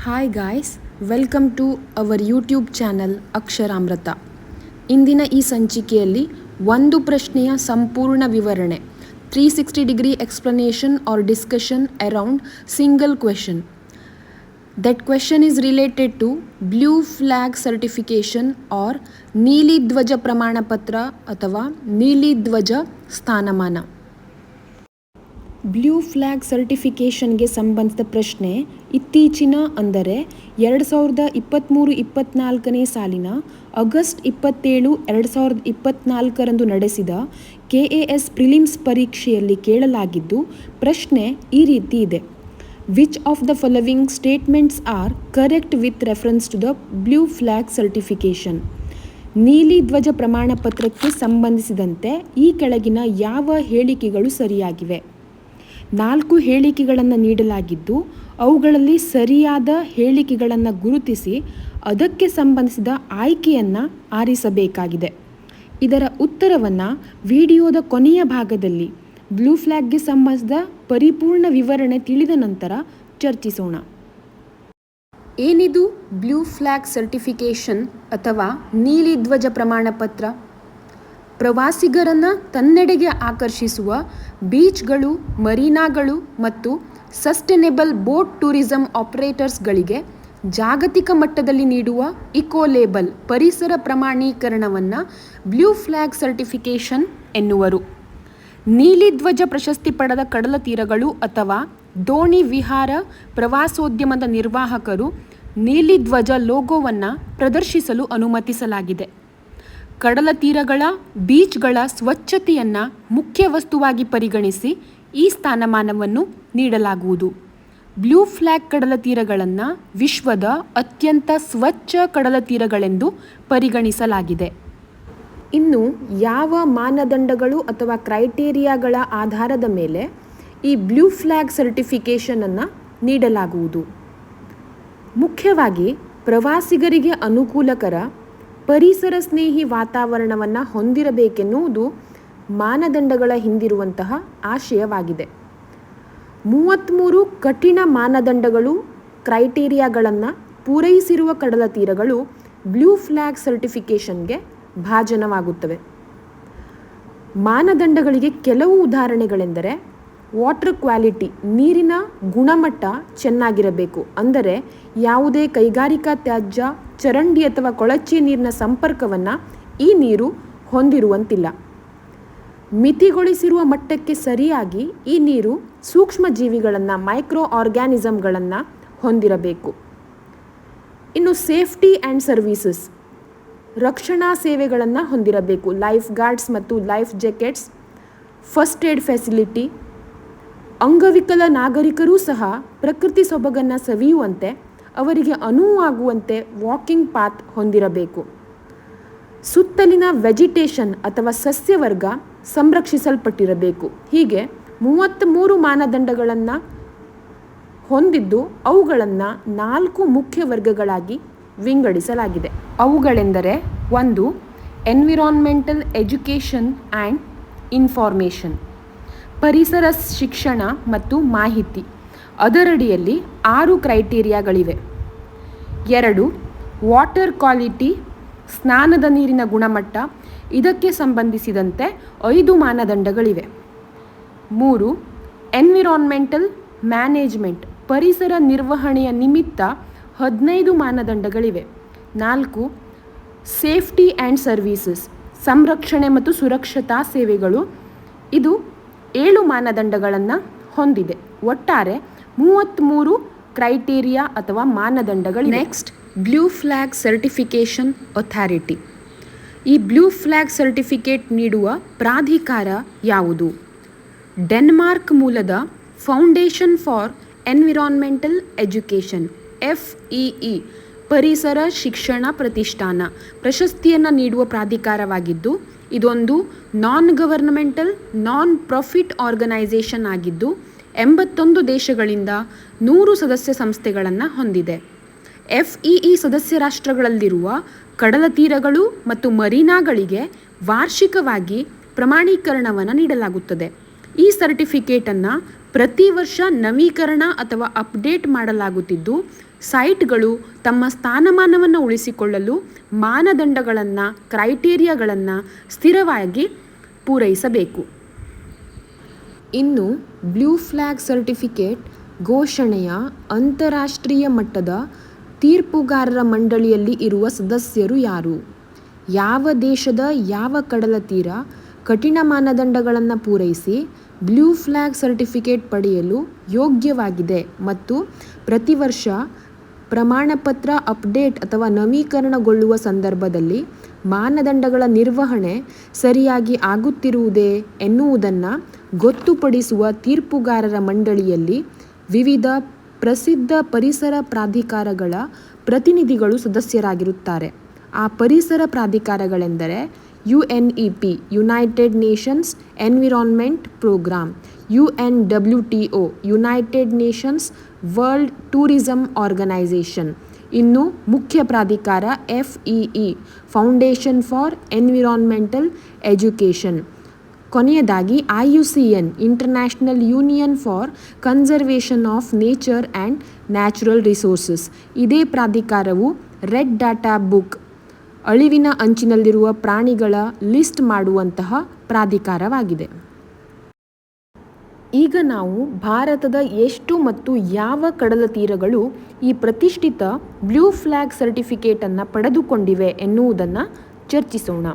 Hi guys, welcome to our YouTube channel Aksharamruta. ಇಂದಿನ ಈ ಸಂಚಿಕೆಯಲ್ಲಿ ಒಂದು ಪ್ರಶ್ನೆಯ ಸಂಪೂರ್ಣ ವಿವರಣೆ, 360 degree explanation or discussion around single question. That question is related to blue flag certification or ನೀಲಿ ಧ್ವಜ ಪ್ರಮಾಣಪತ್ರ ಅಥವಾ ನೀಲಿ ಧ್ವಜ ಸ್ಥಾನಮಾನ. ಬ್ಲೂ ಫ್ಲ್ಯಾಗ್ ಸರ್ಟಿಫಿಕೇಷನ್ಗೆ ಸಂಬಂಧಿಸಿದ ಪ್ರಶ್ನೆ ಇತ್ತೀಚಿನ ಅಂದರೆ 2023-24 ಸಾಲಿನ ಆಗಸ್ಟ್ 27, 2024 ನಡೆಸಿದ KAS ಪ್ರಿಲಿಮ್ಸ್ ಪರೀಕ್ಷೆಯಲ್ಲಿ ಕೇಳಲಾಗಿದ್ದು, ಪ್ರಶ್ನೆ ಈ ರೀತಿ ಇದೆ: which of the following statements are correct with reference to the blue flag certification? ನೀಲಿ ಧ್ವಜ ಪ್ರಮಾಣಪತ್ರಕ್ಕೆ ಸಂಬಂಧಿಸಿದಂತೆ ಈ ಕೆಳಗಿನ ಯಾವ ಹೇಳಿಕೆಗಳು ಸರಿಯಾಗಿವೆ? 4 ಹೇಳಿಕೆಗಳನ್ನು ನೀಡಲಾಗಿದ್ದು, ಅವುಗಳಲ್ಲಿ ಸರಿಯಾದ ಹೇಳಿಕೆಗಳನ್ನು ಗುರುತಿಸಿ ಅದಕ್ಕೆ ಸಂಬಂಧಿಸಿದ ಆಯ್ಕೆಯನ್ನು ಆರಿಸಬೇಕಾಗಿದೆ. ಇದರ ಉತ್ತರವನ್ನು ವಿಡಿಯೋದ ಕೊನೆಯ ಭಾಗದಲ್ಲಿ ಬ್ಲೂ ಫ್ಲ್ಯಾಗ್ಗೆ ಸಂಬಂಧಿಸಿದ ಪರಿಪೂರ್ಣ ವಿವರಣೆ ತಿಳಿದ ನಂತರ ಚರ್ಚಿಸೋಣ. ಏನಿದು ಬ್ಲೂ ಫ್ಲ್ಯಾಗ್ ಸರ್ಟಿಫಿಕೇಷನ್ ಅಥವಾ ನೀಲಿ ಧ್ವಜ ಪ್ರಮಾಣಪತ್ರ? ಪ್ರವಾಸಿಗರನ್ನು ತನ್ನೆಡೆಗೆ ಆಕರ್ಷಿಸುವ ಬೀಚ್ಗಳು, ಮರೀನಾಗಳು ಮತ್ತು ಸಸ್ಟೈನೇಬಲ್ ಬೋಟ್ ಟೂರಿಸಂ ಆಪರೇಟರ್ಸ್ಗಳಿಗೆ ಜಾಗತಿಕ ಮಟ್ಟದಲ್ಲಿ ನೀಡುವ ಇಕೋ ಲೇಬಲ್ ಪರಿಸರ ಪ್ರಮಾಣೀಕರಣವನ್ನು ಬ್ಲೂ ಫ್ಲ್ಯಾಗ್ ಸರ್ಟಿಫಿಕೇಷನ್ ಎನ್ನುವರು. ನೀಲಿ ಧ್ವಜ ಪ್ರಶಸ್ತಿ ಪಡೆದ ಕಡಲ ತೀರಗಳು ಅಥವಾ ದೋಣಿ ವಿಹಾರ ಪ್ರವಾಸೋದ್ಯಮದ ನಿರ್ವಾಹಕರು ನೀಲಿ ಧ್ವಜ ಲೋಗೋವನ್ನು ಪ್ರದರ್ಶಿಸಲು ಅನುಮತಿಸಲಾಗಿದೆ. ಕಡಲ ತೀರಗಳ, ಬೀಚ್ಗಳ ಸ್ವಚ್ಛತೆಯನ್ನು ಮುಖ್ಯ ವಸ್ತುವಾಗಿ ಪರಿಗಣಿಸಿ ಈ ಸ್ಥಾನಮಾನವನ್ನು ನೀಡಲಾಗುವುದು. ಬ್ಲೂ ಫ್ಲ್ಯಾಗ್ ಕಡಲ ತೀರಗಳನ್ನು ವಿಶ್ವದ ಅತ್ಯಂತ ಸ್ವಚ್ಛ ಕಡಲ ತೀರಗಳೆಂದು ಪರಿಗಣಿಸಲಾಗಿದೆ. ಇನ್ನು ಯಾವ ಮಾನದಂಡಗಳು ಅಥವಾ ಕ್ರೈಟೇರಿಯಾಗಳ ಆಧಾರದ ಮೇಲೆ ಈ ಬ್ಲೂ ಫ್ಲ್ಯಾಗ್ ಸರ್ಟಿಫಿಕೇಷನನ್ನು ನೀಡಲಾಗುವುದು? ಮುಖ್ಯವಾಗಿ ಪ್ರವಾಸಿಗರಿಗೆ ಅನುಕೂಲಕರ ಪರಿಸರ ಸ್ನೇಹಿ ವಾತಾವರಣವನ್ನು ಹೊಂದಿರಬೇಕೆನ್ನುವುದು ಮಾನದಂಡಗಳ ಹಿಂದಿರುವಂತಹ ಆಶಯವಾಗಿದೆ. 33 ಕಠಿಣ ಮಾನದಂಡಗಳು, ಕ್ರೈಟೇರಿಯಾಗಳನ್ನು ಪೂರೈಸಿರುವ ಕಡಲ ತೀರಗಳು ಬ್ಲೂ ಫ್ಲ್ಯಾಗ್ ಸರ್ಟಿಫಿಕೇಷನ್ಗೆ ಭಾಜನವಾಗುತ್ತವೆ. ಮಾನದಂಡಗಳಿಗೆ ಕೆಲವು ಉದಾಹರಣೆಗಳೆಂದರೆ: ವಾಟರ್ ಕ್ವಾಲಿಟಿ, ನೀರಿನ ಗುಣಮಟ್ಟ ಚೆನ್ನಾಗಿರಬೇಕು, ಅಂದರೆ ಯಾವುದೇ ಕೈಗಾರಿಕಾ ತ್ಯಾಜ್ಯ, ಚರಂಡಿ ಅಥವಾ ಕೊಳಚೆ ನೀರಿನ ಸಂಪರ್ಕವನ್ನು ಈ ನೀರು ಹೊಂದಿರುವಂತಿಲ್ಲ. ಮಿತಿಗೊಳಿಸಿರುವ ಮಟ್ಟಕ್ಕೆ ಸರಿಯಾಗಿ ಈ ನೀರು ಸೂಕ್ಷ್ಮ ಜೀವಿಗಳನ್ನು, ಮೈಕ್ರೋ ಆರ್ಗ್ಯಾನಿಸಮ್ಗಳನ್ನು ಹೊಂದಿರಬೇಕು. ಇನ್ನು ಸೇಫ್ಟಿ ಆ್ಯಂಡ್ ಸರ್ವೀಸಸ್, ರಕ್ಷಣಾ ಸೇವೆಗಳನ್ನು ಹೊಂದಿರಬೇಕು. ಲೈಫ್ ಗಾರ್ಡ್ಸ್ ಮತ್ತು life jackets, first aid facility, ಅಂಗವಿಕಲ ನಾಗರಿಕರೂ ಸಹ ಪ್ರಕೃತಿ ಸೊಬಗನ್ನು ಸವಿಯುವಂತೆ ಅವರಿಗೆ ಅನುವಾಗುವಂತೆ ವಾಕಿಂಗ್ ಪಾತ್ ಹೊಂದಿರಬೇಕು. ಸುತ್ತಲಿನ ವೆಜಿಟೇಷನ್ ಅಥವಾ ಸಸ್ಯವರ್ಗ ಸಂರಕ್ಷಿಸಲ್ಪಟ್ಟಿರಬೇಕು. ಹೀಗೆ 33 ಮಾನದಂಡಗಳನ್ನು ಹೊಂದಿದ್ದು ಅವುಗಳನ್ನು 4 ಮುಖ್ಯ ವರ್ಗಗಳಾಗಿ ವಿಂಗಡಿಸಲಾಗಿದೆ. ಅವುಗಳೆಂದರೆ: 1. ಎನ್ವಿರಾನ್ಮೆಂಟಲ್ ಎಜುಕೇಷನ್ ಆ್ಯಂಡ್ ಇನ್ಫಾರ್ಮೇಷನ್, ಪರಿಸರ ಶಿಕ್ಷಣ ಮತ್ತು ಮಾಹಿತಿ. ಅದರಡಿಯಲ್ಲಿ 6 ಕ್ರೈಟೇರಿಯಾಗಳಿವೆ. 2. ವಾಟರ್ ಕ್ವಾಲಿಟಿ, ಸ್ನಾನದ ನೀರಿನ ಗುಣಮಟ್ಟ. ಇದಕ್ಕೆ ಸಂಬಂಧಿಸಿದಂತೆ 5 ಮಾನದಂಡಗಳಿವೆ. 3. ಎನ್ವಿರಾನ್ಮೆಂಟಲ್ ಮ್ಯಾನೇಜ್ಮೆಂಟ್, ಪರಿಸರ ನಿರ್ವಹಣೆಯ ನಿಮಿತ್ತ 15 ಮಾನದಂಡಗಳಿವೆ. 4. ಸೇಫ್ಟಿ ಆ್ಯಂಡ್ ಸರ್ವೀಸಸ್, ಸಂರಕ್ಷಣೆ ಮತ್ತು ಸುರಕ್ಷತಾ ಸೇವೆಗಳು. ಇದು 7 ಮಾನದಂಡಗಳನ್ನು ಹೊಂದಿದೆ. ಒಟ್ಟಾರೆ 33 ಕ್ರೈಟೇರಿಯಾ ಅಥವಾ ಮಾನದಂಡಗಳಿವೆ. Next, blue flag certification authority. ಈ ಬ್ಲೂ ಫ್ಲ್ಯಾಗ್ ಸರ್ಟಿಫಿಕೇಟ್ ನೀಡುವ ಪ್ರಾಧಿಕಾರ ಯಾವುದು? ಡೆನ್ಮಾರ್ಕ್ ಮೂಲದ foundation for environmental education, FEE, ಪರಿಸರ ಶಿಕ್ಷಣ ಪ್ರತಿಷ್ಠಾನ ಪ್ರಶಸ್ತಿಯನ್ನು ನೀಡುವ ಪ್ರಾಧಿಕಾರವಾಗಿದ್ದು, ಇದೊಂದು non governmental, non profit organisation ಆಗಿದ್ದು 81 ದೇಶಗಳಿಂದ 100 ಸದಸ್ಯ ಸಂಸ್ಥೆಗಳನ್ನು ಹೊಂದಿದೆ. FEE ಸದಸ್ಯ ರಾಷ್ಟ್ರಗಳಲ್ಲಿರುವ ಕಡಲ ತೀರಗಳು ಮತ್ತು ಮರೀನಾಗಳಿಗೆ ವಾರ್ಷಿಕವಾಗಿ ಪ್ರಮಾಣೀಕರಣವನ್ನು ನೀಡಲಾಗುತ್ತದೆ. ಈ ಸರ್ಟಿಫಿಕೇಟನ್ನು ಪ್ರತಿ ವರ್ಷ ನವೀಕರಣ ಅಥವಾ ಅಪ್ಡೇಟ್ ಮಾಡಲಾಗುತ್ತಿದ್ದು, ಸೈಟ್ಗಳು ತಮ್ಮ ಸ್ಥಾನಮಾನವನ್ನು ಉಳಿಸಿಕೊಳ್ಳಲು ಮಾನದಂಡಗಳನ್ನು, ಕ್ರೈಟೀರಿಯಾಗಳನ್ನು ಸ್ಥಿರವಾಗಿ ಪೂರೈಸಬೇಕು. ಇನ್ನು ಬ್ಲೂ ಫ್ಲ್ಯಾಗ್ ಸರ್ಟಿಫಿಕೇಟ್ ಘೋಷಣೆಯ ಅಂತಾರಾಷ್ಟ್ರೀಯ ಮಟ್ಟದ ತೀರ್ಪುಗಾರರ ಮಂಡಳಿಯಲ್ಲಿ ಇರುವ ಸದಸ್ಯರು ಯಾರು? ಯಾವ ದೇಶದ ಯಾವ ಕಡಲ ತೀರ ಕಠಿಣ ಮಾನದಂಡಗಳನ್ನು ಪೂರೈಸಿ ಬ್ಲೂ ಫ್ಲ್ಯಾಗ್ ಸರ್ಟಿಫಿಕೇಟ್ ಪಡೆಯಲು ಯೋಗ್ಯವಾಗಿದೆ ಮತ್ತು ಪ್ರತಿ ವರ್ಷ ಪ್ರಮಾಣಪತ್ರ ಅಪ್ಡೇಟ್ ಅಥವಾ ನವೀಕರಣಗೊಳ್ಳುವ ಸಂದರ್ಭದಲ್ಲಿ ಮಾನದಂಡಗಳ ನಿರ್ವಹಣೆ ಸರಿಯಾಗಿ ಆಗುತ್ತಿರುವುದೇ ಎನ್ನುವುದನ್ನು ಗೊತ್ತುಪಡಿಸುವ ತೀರ್ಪುಗಾರರ ಮಂಡಳಿಯಲ್ಲಿ ವಿವಿಧ ಪ್ರಸಿದ್ಧ ಪರಿಸರ ಪ್ರಾಧಿಕಾರಗಳ ಪ್ರತಿನಿಧಿಗಳು ಸದಸ್ಯರಾಗಿರುತ್ತಾರೆ. ಆ ಪರಿಸರ ಪ್ರಾಧಿಕಾರಗಳೆಂದರೆ UNEP United Nations Environment Programme, UNWTO United Nations World Tourism Organisation, ಇನ್ನು ಮುಖ್ಯ ಪ್ರಾಧಿಕಾರ FEE Foundation for environmental Education, ಕೊನೆಯದಾಗಿ IUCN International Union for Conservation of Nature and Natural Resources. ಇದೇ ಪ್ರಾಧಿಕಾರವು ರೆಡ್ ಡಾಟಾ ಬುಕ್ ಅಳಿವಿನ ಅಂಚಿನಲ್ಲಿರುವ ಪ್ರಾಣಿಗಳ ಲಿಸ್ಟ್ ಮಾಡುವಂತಹ ಪ್ರಾಧಿಕಾರವಾಗಿದೆ. ಈಗ ನಾವು ಭಾರತದ ಎಷ್ಟು ಮತ್ತು ಯಾವ ಕಡಲ ತೀರಗಳು ಈ ಪ್ರತಿಷ್ಠಿತ ಬ್ಲೂ ಫ್ಲ್ಯಾಗ್ ಸರ್ಟಿಫಿಕೇಟನ್ನು ಪಡೆದುಕೊಂಡಿವೆ ಎನ್ನುವುದನ್ನು ಚರ್ಚಿಸೋಣ.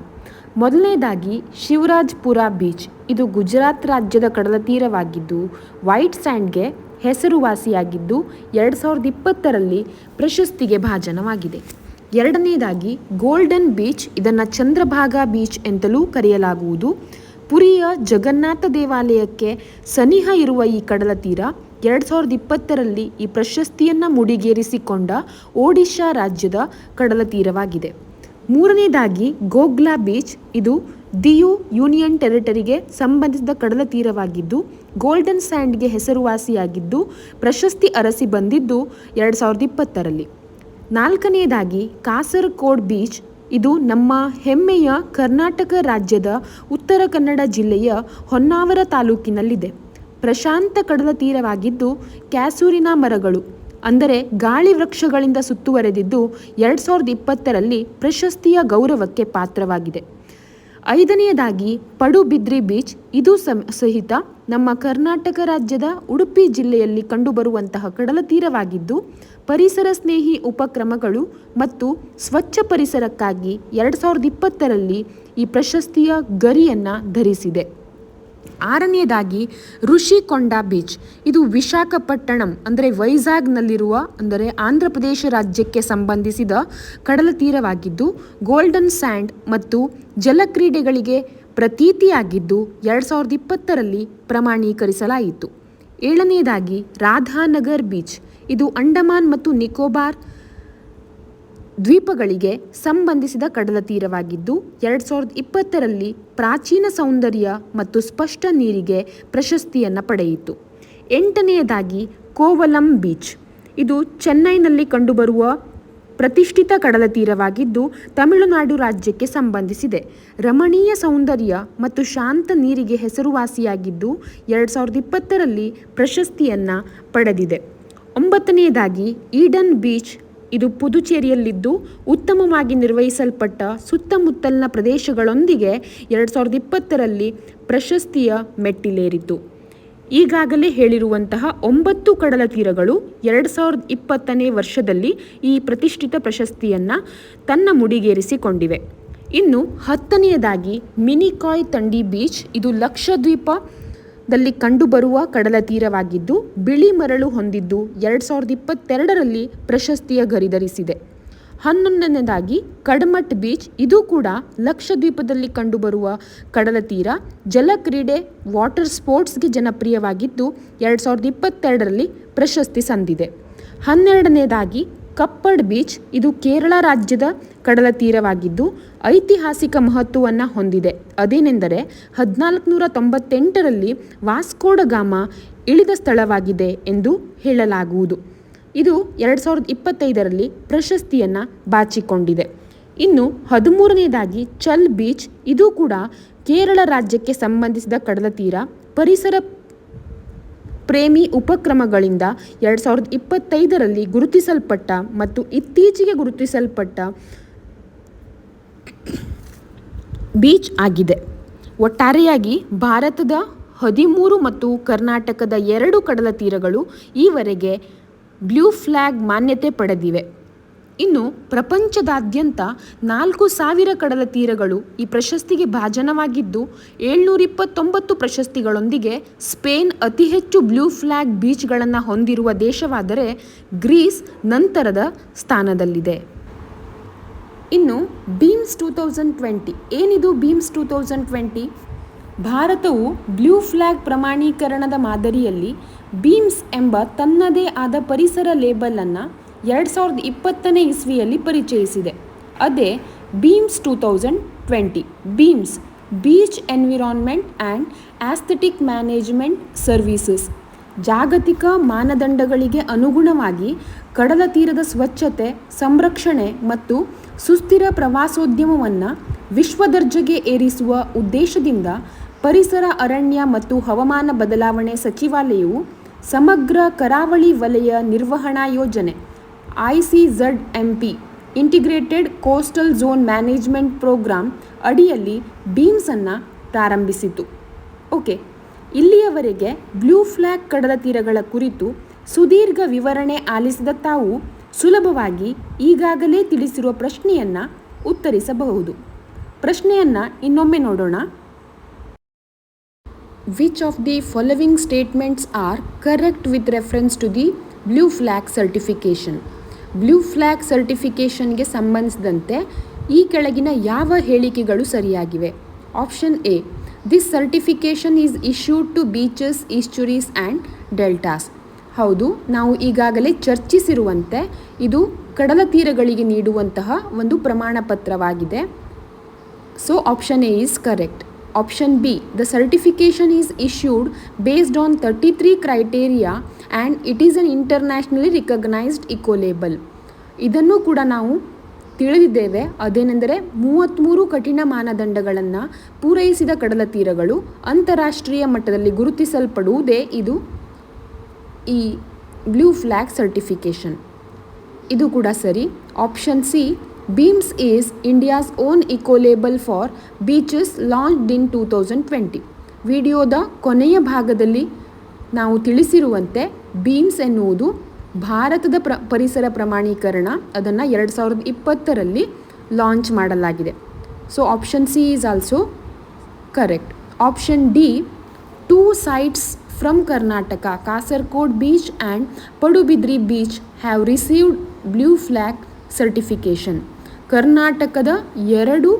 ಮೊದಲನೇದಾಗಿ ಶಿವರಾಜ್ಪುರ ಬೀಚ್. ಇದು ಗುಜರಾತ್ ರಾಜ್ಯದ ಕಡಲ ತೀರವಾಗಿದ್ದು ವೈಟ್ ಸ್ಯಾಂಡ್ಗೆ ಹೆಸರುವಾಸಿಯಾಗಿದ್ದು 2020ರಲ್ಲಿ ಪ್ರಶಸ್ತಿಗೆ ಭಾಜನವಾಗಿದೆ. ಎರಡನೇದಾಗಿ ಗೋಲ್ಡನ್ ಬೀಚ್. ಇದನ್ನು ಚಂದ್ರಭಾಗಾ ಬೀಚ್ ಎಂತಲೂ ಕರೆಯಲಾಗುವುದು. ಪುರಿಯ ಜಗನ್ನಾಥ ದೇವಾಲಯಕ್ಕೆ ಸನಿಹ ಇರುವ ಈ ಕಡಲ ತೀರ 2020ರಲ್ಲಿ ಈ ಪ್ರಶಸ್ತಿಯನ್ನು ಮುಡಿಗೇರಿಸಿಕೊಂಡ ಒಡಿಶಾ ರಾಜ್ಯದ ಕಡಲ ತೀರವಾಗಿದೆ. ಮೂರನೇದಾಗಿ ಗೋಗ್ಲಾ ಬೀಚ್. ಇದು ದಿಯು ಯೂನಿಯನ್ ಟೆರಿಟರಿಗೆ ಸಂಬಂಧಿಸಿದ ಕಡಲ ತೀರವಾಗಿದ್ದು ಗೋಲ್ಡನ್ ಸ್ಯಾಂಡ್ಗೆ ಹೆಸರುವಾಸಿಯಾಗಿದ್ದು ಪ್ರಶಸ್ತಿ ಅರಸಿ ಬಂದಿದ್ದು 2020ರಲ್ಲಿ. ನಾಲ್ಕನೆಯದಾಗಿ ಕಾಸರಗೋಡ್ ಬೀಚ್. ಇದು ನಮ್ಮ ಹೆಮ್ಮೆಯ ಕರ್ನಾಟಕ ರಾಜ್ಯದ ಉತ್ತರ ಕನ್ನಡ ಜಿಲ್ಲೆಯ ಹೊನ್ನಾವರ ತಾಲೂಕಿನಲ್ಲಿದೆ. ಪ್ರಶಾಂತ ಕಡಲ ತೀರವಾಗಿದ್ದು ಕ್ಯಾಸೂರಿನ ಮರಗಳು ಅಂದರೆ ಗಾಳಿ ವೃಕ್ಷಗಳಿಂದ ಸುತ್ತುವರೆದಿದ್ದು 2020ರಲ್ಲಿ ಪ್ರಶಸ್ತಿಯ ಗೌರವಕ್ಕೆ ಪಾತ್ರವಾಗಿದೆ. ಐದನೆಯದಾಗಿ ಪಡುಬಿದ್ರಿ ಬೀಚ್. ಇದು ಸಹಿತ ನಮ್ಮ ಕರ್ನಾಟಕ ರಾಜ್ಯದ ಉಡುಪಿ ಜಿಲ್ಲೆಯಲ್ಲಿ ಕಂಡುಬರುವಂತಹ ಕಡಲ ತೀರವಾಗಿದ್ದು ಪರಿಸರ ಸ್ನೇಹಿ ಉಪಕ್ರಮಗಳು ಮತ್ತು ಸ್ವಚ್ಛ ಪರಿಸರಕ್ಕಾಗಿ 2020ರಲ್ಲಿ ಈ ಪ್ರಶಸ್ತಿಯ ಗರಿಯನ್ನು ಧರಿಸಿದೆ. ಆರನೆಯದಾಗಿ ಋಷಿಕೊಂಡ ಬೀಚ್. ಇದು ವಿಶಾಖಪಟ್ಟಣಂ ಅಂದರೆ ವೈಜಾಗ್ನಲ್ಲಿರುವ ಅಂದರೆ ಆಂಧ್ರ ಪ್ರದೇಶ ರಾಜ್ಯಕ್ಕೆ ಸಂಬಂಧಿಸಿದ ಕಡಲ ತೀರವಾಗಿದ್ದು ಗೋಲ್ಡನ್ ಸ್ಯಾಂಡ್ ಮತ್ತು ಜಲಕ್ರೀಡೆಗಳಿಗೆ ಪ್ರತೀತಿಯಾಗಿದ್ದು 2020ರಲ್ಲಿ ಪ್ರಮಾಣೀಕರಿಸಲಾಯಿತು. ಏಳನೆಯದಾಗಿ ರಾಧಾನಗರ್ ಬೀಚ್. ಇದು ಅಂಡಮಾನ್ ಮತ್ತು ನಿಕೋಬಾರ್ ದ್ವೀಪಗಳಿಗೆ ಸಂಬಂಧಿಸಿದ ಕಡಲ ತೀರವಾಗಿದ್ದು 2020ರಲ್ಲಿ ಪ್ರಾಚೀನ ಸೌಂದರ್ಯ ಮತ್ತು ಸ್ಪಷ್ಟ ನೀರಿಗೆ ಪ್ರಶಸ್ತಿಯನ್ನು ಪಡೆಯಿತು. ಎಂಟನೆಯದಾಗಿ ಕೋವಲಂ ಬೀಚ್. ಇದು ಚೆನ್ನೈನಲ್ಲಿ ಕಂಡುಬರುವ ಪ್ರತಿಷ್ಠಿತ ಕಡಲ ತೀರವಾಗಿದ್ದು ತಮಿಳುನಾಡು ರಾಜ್ಯಕ್ಕೆ ಸಂಬಂಧಿಸಿದೆ. ರಮಣೀಯ ಸೌಂದರ್ಯ ಮತ್ತು ಶಾಂತ ನೀರಿಗೆ ಹೆಸರುವಾಸಿಯಾಗಿದ್ದು 2020ರಲ್ಲಿ ಪ್ರಶಸ್ತಿಯನ್ನು ಪಡೆದಿದೆ. ಒಂಬತ್ತನೆಯದಾಗಿ ಈಡನ್ ಬೀಚ್. ಇದು ಪುದುಚೇರಿಯಲ್ಲಿದ್ದು ಉತ್ತಮವಾಗಿ ನಿರ್ವಹಿಸಲ್ಪಟ್ಟ ಸುತ್ತಮುತ್ತಲಿನ ಪ್ರದೇಶಗಳೊಂದಿಗೆ 2020ರಲ್ಲಿ ಪ್ರಶಸ್ತಿಯ ಮೆಟ್ಟಿಲೇರಿತು. ಈಗಾಗಲೇ ಹೇಳಿರುವಂತಹ 9 ಕಡಲ ತೀರಗಳು 2020ನೇ ವರ್ಷದಲ್ಲಿ ಈ ಪ್ರತಿಷ್ಠಿತ ಪ್ರಶಸ್ತಿಯನ್ನು ತನ್ನ ಮುಡಿಗೇರಿಸಿಕೊಂಡಿವೆ. ಇನ್ನು 10ನೆಯದಾಗಿ ಮಿನಿಕಾಯ್ ತಂಡಿ ಬೀಚ್. ಇದು ಲಕ್ಷದ್ವೀಪದಲ್ಲಿ ಕಂಡುಬರುವ ಕಡಲ ತೀರವಾಗಿದ್ದು ಬಿಳಿ ಮರಳು ಹೊಂದಿದ್ದು 2022ರಲ್ಲಿ ಪ್ರಶಸ್ತಿಯ ಗರಿಧರಿಸಿದೆ. 11ನೆಯದಾಗಿ ಕಡಮಟ್ ಬೀಚ್. ಇದು ಕೂಡ ಲಕ್ಷದ್ವೀಪದಲ್ಲಿ ಕಂಡುಬರುವ ಕಡಲ ತೀರ. ಜಲಕ್ರೀಡೆ ವಾಟರ್ ಸ್ಪೋರ್ಟ್ಸ್ಗೆ ಜನಪ್ರಿಯವಾಗಿದ್ದು 2022ರಲ್ಲಿ ಪ್ರಶಸ್ತಿ ಸಂದಿದೆ. 12ನೆಯದಾಗಿ ಕಪ್ಪಡ್ ಬೀಚ್. ಇದು ಕೇರಳ ರಾಜ್ಯದ ಕಡಲ ತೀರವಾಗಿದ್ದು ಐತಿಹಾಸಿಕ ಮಹತ್ವವನ್ನು ಹೊಂದಿದೆ. ಅದೇನೆಂದರೆ 1498ರಲ್ಲಿ ವಾಸ್ಕೋಡ ಗಾಮ ಇಳಿದ ಸ್ಥಳವಾಗಿದೆ ಎಂದು ಹೇಳಲಾಗುವುದು. ಇದು 2025ರಲ್ಲಿ ಪ್ರಶಸ್ತಿಯನ್ನು ಬಾಚಿಕೊಂಡಿದೆ. ಇನ್ನು 13ನೆಯದಾಗಿ ಚಲ್ ಬೀಚ್. ಇದು ಕೂಡ ಕೇರಳ ರಾಜ್ಯಕ್ಕೆ ಸಂಬಂಧಿಸಿದ ಕಡಲ ತೀರ. ಪರಿಸರ ಪ್ರೇಮಿ ಉಪಕ್ರಮಗಳಿಂದ 2025ರಲ್ಲಿ ಗುರುತಿಸಲ್ಪಟ್ಟ ಮತ್ತು ಇತ್ತೀಚೆಗೆ ಗುರುತಿಸಲ್ಪಟ್ಟ ಬೀಚ್ ಆಗಿದೆ. ಒಟ್ಟಾರೆಯಾಗಿ ಭಾರತದ 13 ಮತ್ತು ಕರ್ನಾಟಕದ 2 ಕಡಲ ತೀರಗಳು ಈವರೆಗೆ ಬ್ಲೂ ಫ್ಲ್ಯಾಗ್ ಮಾನ್ಯತೆ ಪಡೆದಿವೆ. ಇನ್ನು ಪ್ರಪಂಚದಾದ್ಯಂತ 4,000 ಕಡಲ ತೀರಗಳು ಈ ಪ್ರಶಸ್ತಿಗೆ ಭಾಜನವಾಗಿದ್ದು 729 ಪ್ರಶಸ್ತಿಗಳೊಂದಿಗೆ ಸ್ಪೇನ್ ಅತಿ ಹೆಚ್ಚು ಬ್ಲೂ ಫ್ಲ್ಯಾಗ್ ಬೀಚ್ಗಳನ್ನು ಹೊಂದಿರುವ ದೇಶವಾದರೆ ಗ್ರೀಸ್ ನಂತರದ ಸ್ಥಾನದಲ್ಲಿದೆ. ಇನ್ನು ಬೀಮ್ಸ್ 2020 ಏನಿದು ಬೀಮ್ಸ್ 2020? ಭಾರತವು ಬ್ಲೂ ಫ್ಲ್ಯಾಗ್ ಪ್ರಮಾಣೀಕರಣದ ಮಾದರಿಯಲ್ಲಿ ಬೀಮ್ಸ್ ಎಂಬ ತನ್ನದೇ ಆದ ಪರಿಸರ ಲೇಬಲನ್ನು 2020ನೇ ಇಸ್ವಿಯಲ್ಲಿ ಪರಿಚಯಿಸಿದೆ. ಅದೇ beans 2020. Beans beach environment and aesthetic management services ಜಾಗತಿಕ ಮಾನದಂಡಗಳಿಗೆ ಅನುಗುಣವಾಗಿ ಕಡಲ ತೀರದ ಸ್ವಚ್ಛತೆ, ಸಂರಕ್ಷಣೆ ಮತ್ತು ಸುಸ್ಥಿರ ಪ್ರವಾಸೋದ್ಯಮವನ್ನು ವಿಶ್ವದರ್ಜೆಗೆ ಏರಿಸುವ ಉದ್ದೇಶದಿಂದ ಪರಿಸರ, ಅರಣ್ಯ ಮತ್ತು ಹವಾಮಾನ ಬದಲಾವಣೆ ಸಚಿವಾಲಯವು ಸಮಗ್ರ ಕರಾವಳಿ ವಲಯ ನಿರ್ವಹಣಾ ಯೋಜನೆ ICZMP Integrated Coastal Zone Management Programme ಅಡಿಯಲ್ಲಿ ಬೀಮ್ಸನ್ನು ಪ್ರಾರಂಭಿಸಿತು. ಓಕೆ, ಇಲ್ಲಿಯವರೆಗೆ ಬ್ಲೂ ಫ್ಲ್ಯಾಗ್ ಕಡಲ ತೀರಗಳ ಕುರಿತು ಸುದೀರ್ಘ ವಿವರಣೆ ಆಲಿಸಿದ ತಾವು ಸುಲಭವಾಗಿ ಈಗಾಗಲೇ ತಿಳಿಸಿರುವ ಪ್ರಶ್ನೆಯನ್ನು ಉತ್ತರಿಸಬಹುದು. ಪ್ರಶ್ನೆಯನ್ನು ಇನ್ನೊಮ್ಮೆ ನೋಡೋಣ. Which of the following statements are correct with reference to the Blue Flag Certification? Blue flag ಸರ್ಟಿಫಿಕೇಷನ್ಗೆ ಸಂಬಂಧಿಸಿದಂತೆ ಈ ಕೆಳಗಿನ ಯಾವ ಹೇಳಿಕೆಗಳು ಸರಿಯಾಗಿವೆ? Option A, this certification is issued to beaches, estuaries and deltas. ಹೌದು, ನಾವು ಈಗಾಗಲೇ ಚರ್ಚಿಸಿರುವಂತೆ ಇದು ಕಡಲ ತೀರಗಳಿಗೆ ನೀಡುವಂತಹ ಒಂದು ಪ್ರಮಾಣ ಪತ್ರವಾಗಿದೆ. So option A is correct. Option B, the certification is issued based on 33 criteria and it is an internationally recognized eco-label. ಇದನ್ನು ಕೂಡ ನಾವು ತಿಳಿದಿದ್ದೇವೆ. ಅದೇನೆಂದರೆ 33 ಕಠಿಣ ಮಾನದಂಡಗಳನ್ನು ಪೂರೈಸಿದ ಕಡಲ ತೀರಗಳು ಅಂತಾರಾಷ್ಟ್ರೀಯ ಮಟ್ಟದಲ್ಲಿ ಗುರುತಿಸಲ್ಪಡುವುದೇ ಇದು ಈ ಬ್ಲೂ ಫ್ಲ್ಯಾಗ್ ಸರ್ಟಿಫಿಕೇಷನ್. ಇದು ಕೂಡ ಸರಿ. Option C, beans is India's own eco-label for beaches launched in 2020. ವಿಡಿಯೋದ ಕೊನೆಯ ಭಾಗದಲ್ಲಿ ನಾವು ತಿಳಿಸಿರುವಂತೆ ಬೀಮ್ಸ್ ಎನ್ನುವುದು ಭಾರತದ ಪರಿಸರ ಪ್ರಮಾಣೀಕರಣ. ಅದನ್ನು 2020ರಲ್ಲಿ ಲಾಂಚ್ ಮಾಡಲಾಗಿದೆ. So option C is also correct. Option D, 2 sites from Karnataka, Kasaragod Beach and Padubidri Beach have received Blue Flag certification. ಕರ್ನಾಟಕದ 2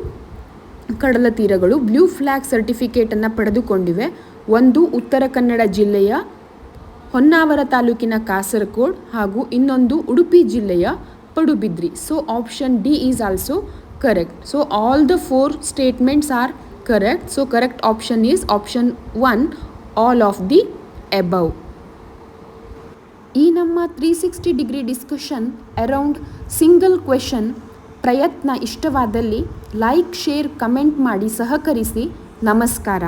ಕಡಲ ತೀರಗಳು ಬ್ಲೂ ಫ್ಲ್ಯಾಗ್ ಸರ್ಟಿಫಿಕೇಟನ್ನು ಪಡೆದುಕೊಂಡಿವೆ. ಒಂದು ಉತ್ತರ ಕನ್ನಡ ಜಿಲ್ಲೆಯ ಹೊನ್ನಾವರ ತಾಲೂಕಿನ ಕಾಸರಗೋಡ್ ಹಾಗೂ ಇನ್ನೊಂದು ಉಡುಪಿ ಜಿಲ್ಲೆಯ Padubidri. So option D is also correct. So all the 4 statements are correct. So correct option is option 1, all of the above. ಈ ನಮ್ಮ 360 degree discussion around single question ಪ್ರಯತ್ನ ಇಷ್ಟವಾದಲ್ಲಿ ಲೈಕ್, ಶೇರ್, ಕಮೆಂಟ್ ಮಾಡಿ ಸಹಕರಿಸಿ. ನಮಸ್ಕಾರ.